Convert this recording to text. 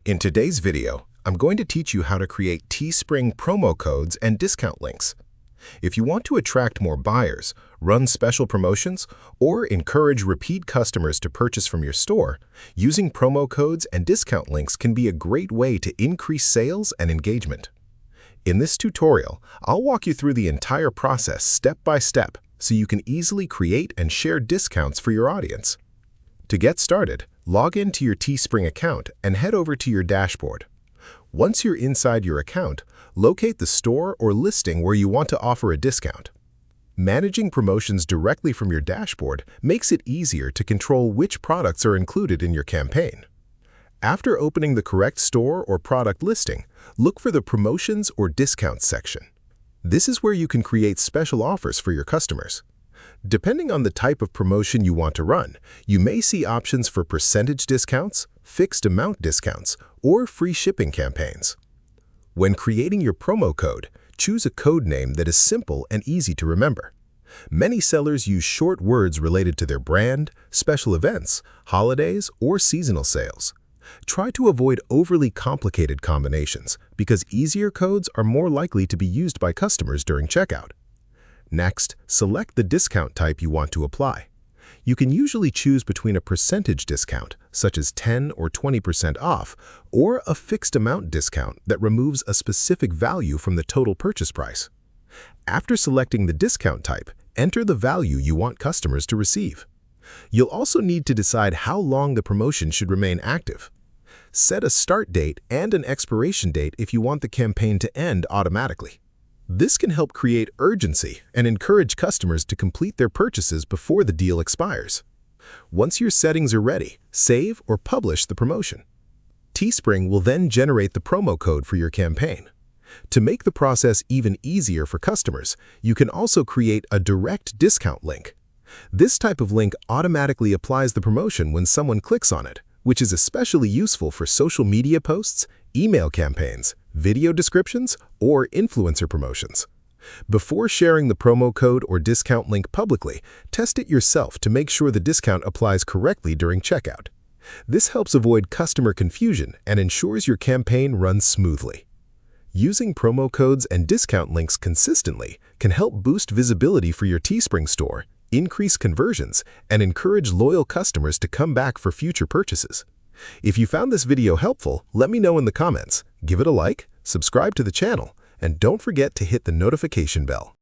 In today's video, I'm going to teach you how to create Teespring promo codes and discount links. If you want to attract more buyers, run special promotions, or encourage repeat customers to purchase from your store, using promo codes and discount links can be a great way to increase sales and engagement. In this tutorial, I'll walk you through the entire process step by step so you can easily create and share discounts for your audience. To get started, log into your Teespring account and head over to your dashboard. Once you're inside your account, locate the store or listing where you want to offer a discount. Managing promotions directly from your dashboard makes it easier to control which products are included in your campaign. After opening the correct store or product listing, look for the Promotions or Discounts section. This is where you can create special offers for your customers. Depending on the type of promotion you want to run, you may see options for percentage discounts, fixed amount discounts, or free shipping campaigns. When creating your promo code, choose a code name that is simple and easy to remember. Many sellers use short words related to their brand, special events, holidays, or seasonal sales. Try to avoid overly complicated combinations because easier codes are more likely to be used by customers during checkout. Next, select the discount type you want to apply. You can usually choose between a percentage discount, such as 10 or 20% off, or a fixed amount discount that removes a specific value from the total purchase price. After selecting the discount type, enter the value you want customers to receive. You'll also need to decide how long the promotion should remain active. Set a start date and an expiration date if you want the campaign to end automatically. This can help create urgency and encourage customers to complete their purchases before the deal expires. Once your settings are ready, save or publish the promotion. Teespring will then generate the promo code for your campaign. To make the process even easier for customers, you can also create a direct discount link. This type of link automatically applies the promotion when someone clicks on it, which is especially useful for social media posts, email campaigns, video descriptions, or influencer promotions. Before sharing the promo code or discount link publicly, test it yourself to make sure the discount applies correctly during checkout. This helps avoid customer confusion and ensures your campaign runs smoothly. Using promo codes and discount links consistently can help boost visibility for your Teespring store, increase conversions, and encourage loyal customers to come back for future purchases. If you found this video helpful, let me know in the comments. Give it a like, subscribe to the channel, and don't forget to hit the notification bell.